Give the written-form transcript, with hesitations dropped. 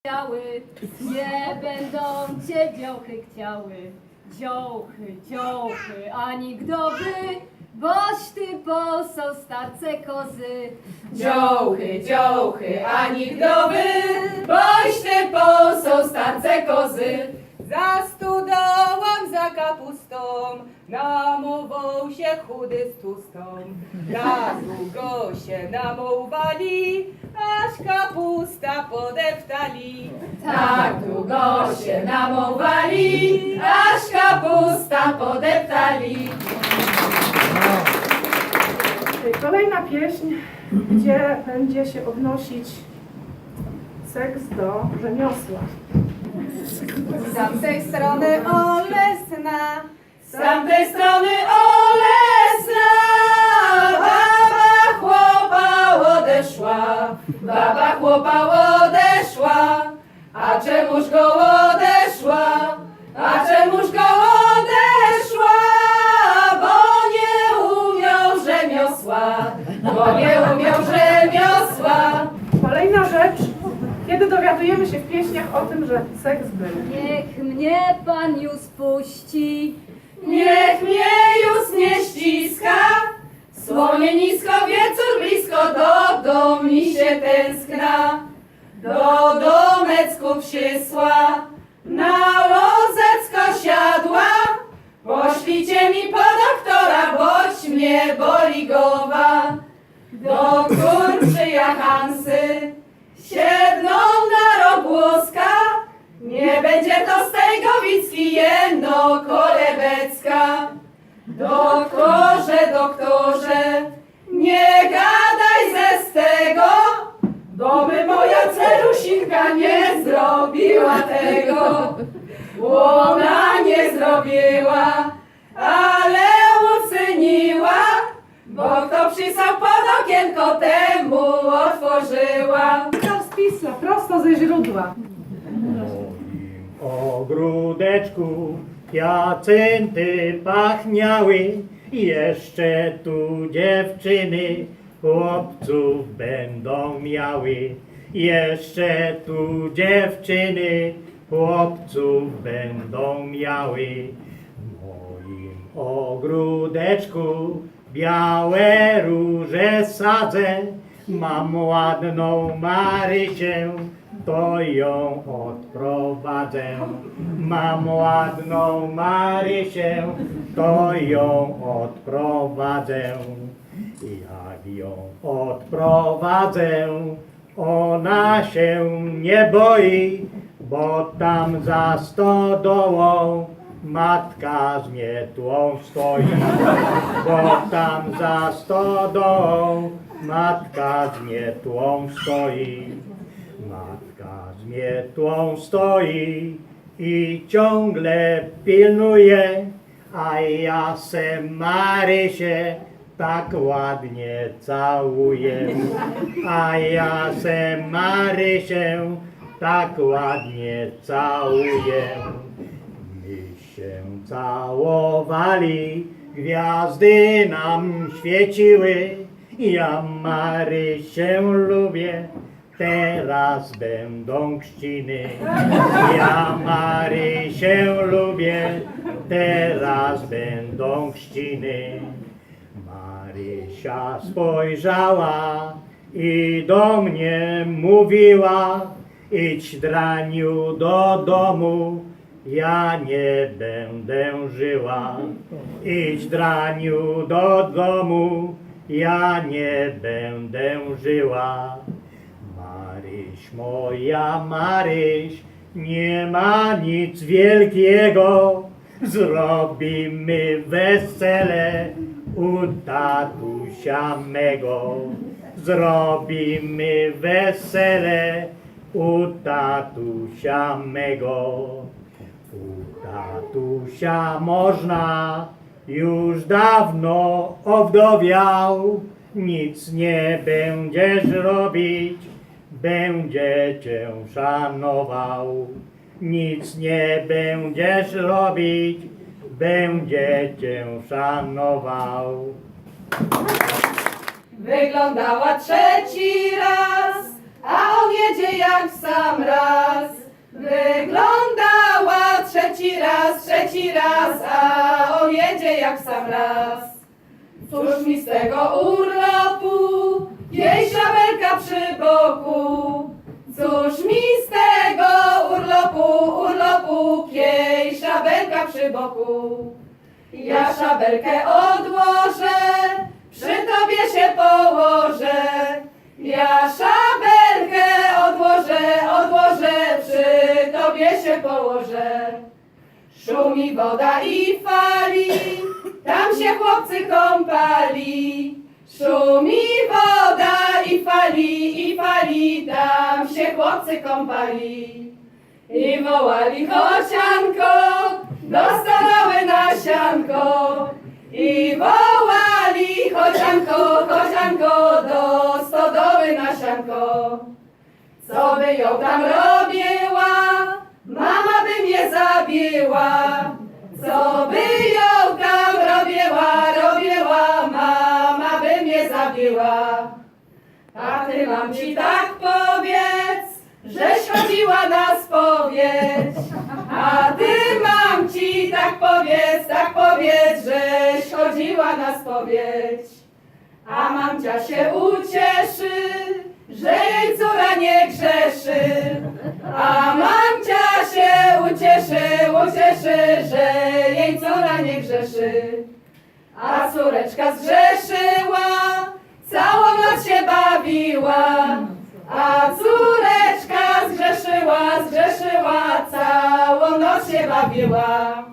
chciały, nie będą cię dziołchy chciały. Dziołchy, dziołchy, ani gdoby, boś ty posą starce kozy. Dziołchy, dziołchy, ani gdoby, boś ty posą starce kozy. Za stodołą, za kapustą, namował się chudy z tłustą. Tak długo się namołowali, aż kapusta podeptali. Tak długo się namołowali, aż kapusta podeptali. Kolejna pieśń, gdzie będzie się odnosić seks do rzemiosła. Z tamtej strony Olesna, z tamtej strony Olesna, baba chłopa odeszła, baba chłopa odeszła. A czemuż go odeszła, a czemuż go odeszła, bo nie umiał rzemiosła, bo nie umiał rzemiosła. Kolejna rzecz, kiedy dowiadujemy się w pieśniach o tym, że seks był. Niech mnie pan już puści, Niech mnie już nie ściska, słonie nisko, wieczór blisko, do mi się tęskna. Do domecku przysła, na rozecko siadła, poślijcie mi po doktora, boć mnie boli głowa. Doktor przyjachansy, siedną na rogłoska, nie będzie to z tej Gowicki, jedno kolebecka. Doktorze, doktorze, nie gadaj ze tego, bo by moja cerusinka nie zrobiła tego. Ona nie zrobiła, ale uczyniła, bo kto przysał pod okienko, temu otworzyła. To z pisma, prosto ze źródła. W ogródeczku hiacynty pachniały, jeszcze tu dziewczyny chłopców będą miały. Jeszcze tu dziewczyny chłopców będą miały. W moim ogródeczku białe róże sadzę, mam ładną Marysię, to ją odprowadzę. Mam ładną Marysię, to ją odprowadzę. Jak ją odprowadzę, ona się nie boi, bo tam za stodołą matka z mietłą stoi. Bo tam za stodołą matka z mietłą stoi. Matka z mietłą stoi i ciągle pilnuje, a ja se Marysię tak ładnie całuję. A ja se Marysię tak ładnie całuję. My się całowali, gwiazdy nam świeciły. Ja Marysię lubię, teraz będą chrzciny. Ja Marysię lubię, teraz będą chrzciny. Marysia spojrzała i do mnie mówiła: idź, draniu, do domu, ja nie będę żyła. Idź, draniu, do domu, ja nie będę żyła. Maryś, moja Maryś, nie ma nic wielkiego, zrobimy wesele u tatusia mego. Zrobimy wesele u tatusia mego. U tatusia można, już dawno owdowiał, nic nie będziesz robić, będzie cię szanował. Nic nie będziesz robić, będzie cię szanował. Wyglądała trzeci raz, a on jedzie jak w sam raz. Wyglądała trzeci raz, a on jedzie jak w sam raz. Cóż mi z tego urlopu, jej szabelka przy boku. Cóż mi z tego urlopu, jej szabelka przy boku. Ja szabelkę odłożę, przy tobie się położę. Ja szabelkę odłożę, przy tobie się położę. Szumi woda i fali, tam się chłopcy kąpali. Szumi woda i fali, tam się chłopcy kąpali. I wołali chocianko, do stodoły na sianko. I wołali chocianko, do stodoły na sianko. Co by ją tam robiła, mama by mnie zabiła. Co by ją tam robiła, mama by mnie zabiła. A ty mam ci tak powiedz, żeś chodziła na spowiedź. A ty mam ci tak powiedz, żeś chodziła na spowiedź. A mamcia się ucieszy, że jej córa nie grzeszy. A mamcia się ucieszy, że jej córa nie grzeszy. A córeczka zgrzeszyła, całą noc się bawiła. A córeczka zgrzeszyła, całą noc się bawiła.